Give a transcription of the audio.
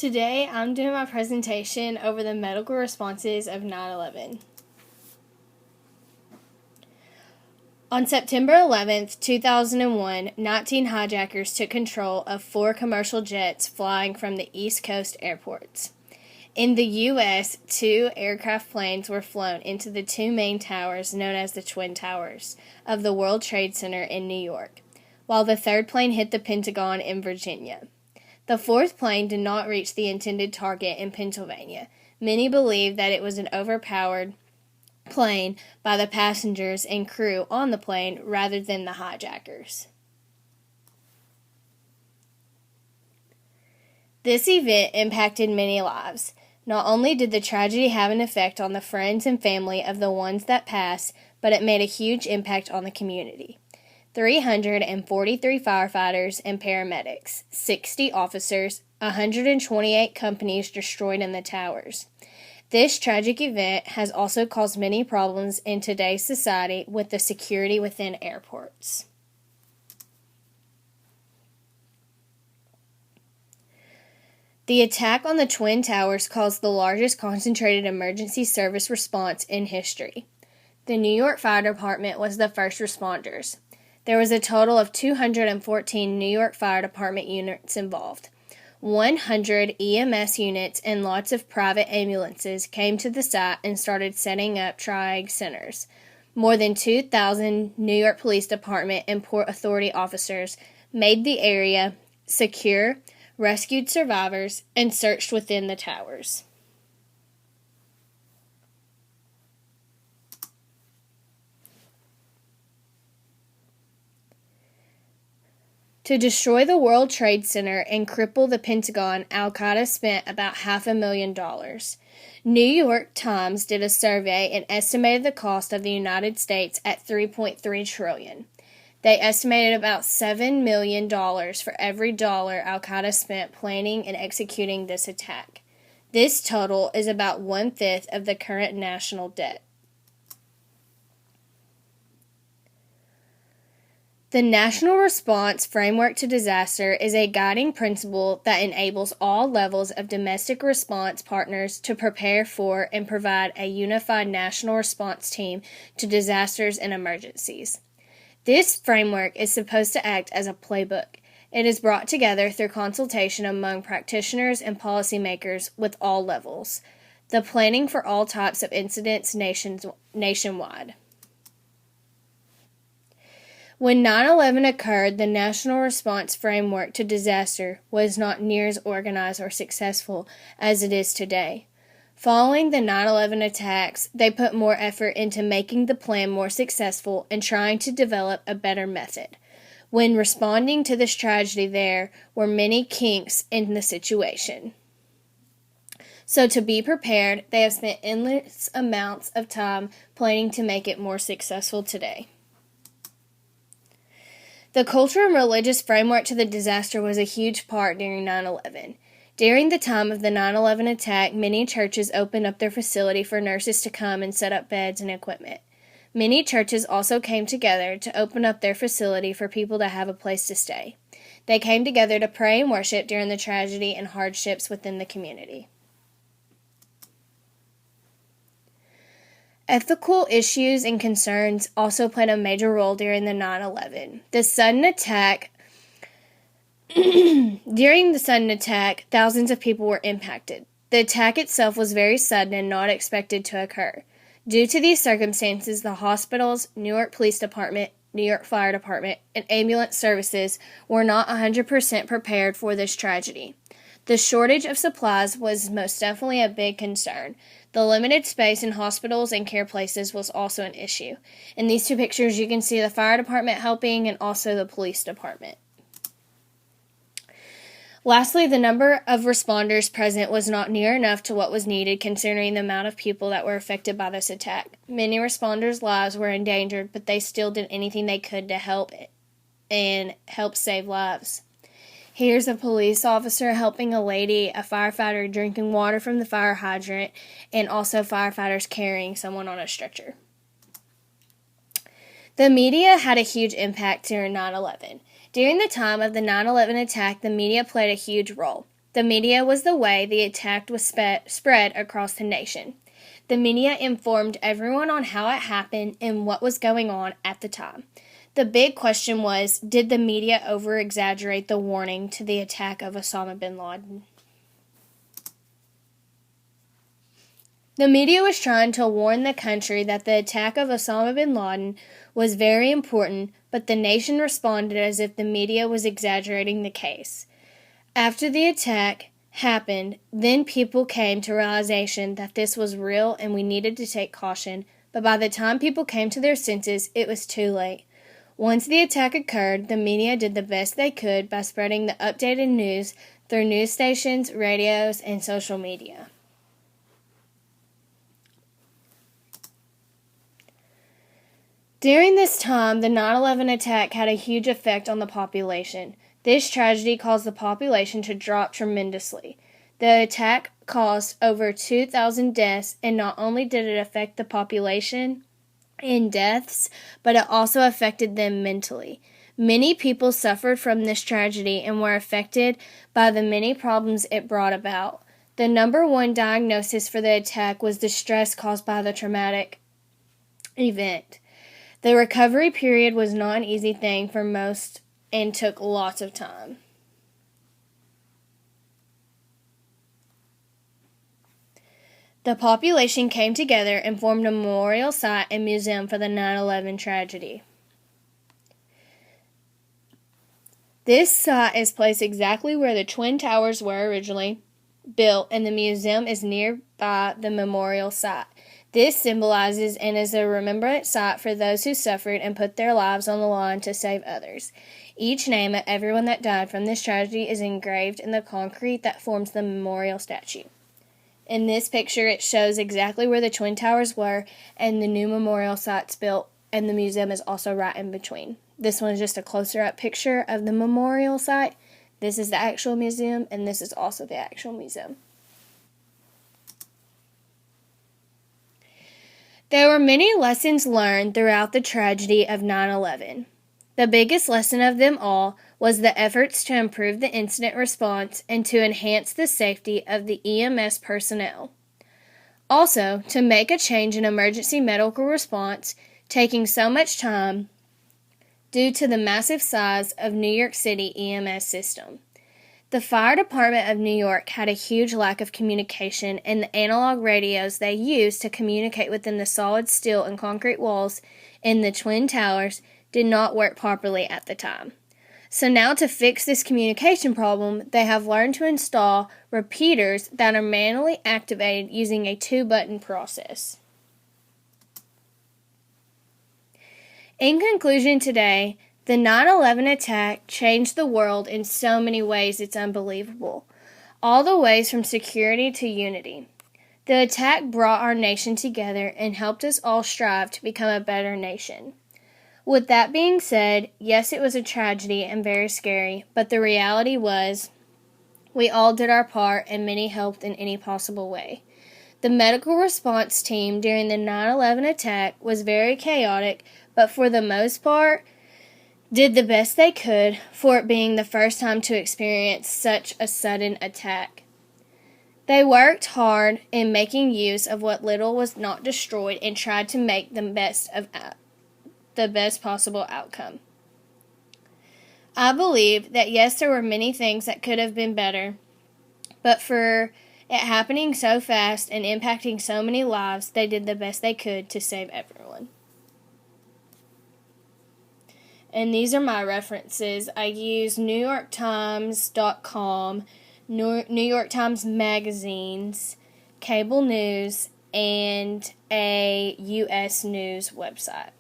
Today, I'm doing my presentation over the medical responses of 9/11. On September 11, 2001, 19 hijackers took control of 4 commercial jets flying from the East Coast airports. In the U.S., 2 aircraft planes were flown into the 2 main towers known as the Twin Towers of the World Trade Center in New York, while the 3rd plane hit the Pentagon in Virginia. The 4th plane did not reach the intended target in Pennsylvania. Many believe that it was an overpowered plane by the passengers and crew on the plane rather than the hijackers. This event impacted many lives. Not only did the tragedy have an effect on the friends and family of the ones that passed, but it made a huge impact on the community. 343 firefighters and paramedics, 60 officers, 128 companies destroyed in the towers. This tragic event has also caused many problems in today's society with the security within airports. The attack on the Twin Towers caused the largest concentrated emergency service response in history. The New York Fire Department was the first responders. There was a total of 214 New York Fire Department units involved. 100 EMS units and lots of private ambulances came to the site and started setting up triage centers. More than 2,000 New York Police Department and Port Authority officers made the area secure, rescued survivors, and searched within the towers. To destroy the World Trade Center and cripple the Pentagon, Al-Qaeda spent about $500,000. New York Times did a survey and estimated the cost of the United States at $3.3 trillion. They estimated about $7 million for every dollar Al-Qaeda spent planning and executing this attack. This total is about 1/5 of the current national debt. The National Response Framework to Disaster is a guiding principle that enables all levels of domestic response partners to prepare for and provide a unified national response team to disasters and emergencies. This framework is supposed to act as a playbook. It is brought together through consultation among practitioners and policymakers with all levels. The planning for all types of incidents nationwide. When 9/11 occurred, the National Response Framework to Disaster was not near as organized or successful as it is today. Following the 9/11 attacks, they put more effort into making the plan more successful and trying to develop a better method. When responding to this tragedy, there were many kinks in the situation. So to be prepared, they have spent endless amounts of time planning to make it more successful today. The cultural and religious framework to the disaster was a huge part during 9/11. During the time of the 9/11 attack, many churches opened up their facility for nurses to come and set up beds and equipment. Many churches also came together to open up their facility for people to have a place to stay. They came together to pray and worship during the tragedy and hardships within the community. Ethical issues and concerns also played a major role during the 9/11. During the sudden attack, thousands of people were impacted. The attack itself was very sudden and not expected to occur. Due to these circumstances, the hospitals, New York Police Department, New York Fire Department, and ambulance services were not 100% prepared for this tragedy. The shortage of supplies was most definitely a big concern. The limited space in hospitals and care places was also an issue. In these 2 pictures, you can see the fire department helping and also the police department. Lastly, the number of responders present was not near enough to what was needed considering the amount of people that were affected by this attack. Many responders' lives were endangered, but they still did anything they could to help save lives. Here's a police officer helping a lady, a firefighter drinking water from the fire hydrant, and also firefighters carrying someone on a stretcher. The media had a huge impact during 9/11. During the time of the 9/11 attack, the media played a huge role. The media was the way the attack was spread across the nation. The media informed everyone on how it happened and what was going on at the time. The big question was, did the media over-exaggerate the warning to the attack of Osama bin Laden? The media was trying to warn the country that the attack of Osama bin Laden was very important, but the nation responded as if the media was exaggerating the case. After the attack happened, then people came to realization that this was real and we needed to take caution, but by the time people came to their senses, it was too late. Once the attack occurred, the media did the best they could by spreading the updated news through news stations, radios, and social media. During this time, the 9/11 attack had a huge effect on the population. This tragedy caused the population to drop tremendously. The attack caused over 2,000 deaths, and not only did it affect the population in deaths, but it also affected them mentally. Many people suffered from this tragedy and were affected by the many problems it brought about. The number one diagnosis for the attack was the stress caused by the traumatic event. The recovery period was not an easy thing for most and took lots of time. The population came together and formed a memorial site and museum for the 9/11 tragedy. This site is placed exactly where the Twin Towers were originally built, and the museum is nearby the memorial site. This symbolizes and is a remembrance site for those who suffered and put their lives on the line to save others. Each name of everyone that died from this tragedy is engraved in the concrete that forms the memorial statue. In this picture, it shows exactly where the Twin Towers were and the new memorial site's built, and the museum is also right in between. This one is just a closer-up picture of the memorial site. This is the actual museum, and this is also the actual museum. There were many lessons learned throughout the tragedy of 9/11. The biggest lesson of them all was the efforts to improve the incident response and to enhance the safety of the EMS personnel. Also, to make a change in emergency medical response, taking so much time due to the massive size of New York City EMS system. The fire department of New York had a huge lack of communication, and the analog radios they used to communicate within the solid steel and concrete walls in the Twin Towers did not work properly at the time. So now to fix this communication problem, they have learned to install repeaters that are manually activated using a 2-button process. In conclusion today, the 9/11 attack changed the world in so many ways it's unbelievable, all the ways from security to unity. The attack brought our nation together and helped us all strive to become a better nation. With that being said, yes, it was a tragedy and very scary, but the reality was we all did our part and many helped in any possible way. The medical response team during the 9/11 attack was very chaotic, but for the most part, did the best they could for it being the first time to experience such a sudden attack. They worked hard in making use of what little was not destroyed and tried to make the best possible outcome. I believe that yes, there were many things that could have been better, but for it happening so fast and impacting so many lives, they did the best they could to save everyone. And these are my references. I use NewYorkTimes.com, New York Times magazines, cable news, and a U.S. news website.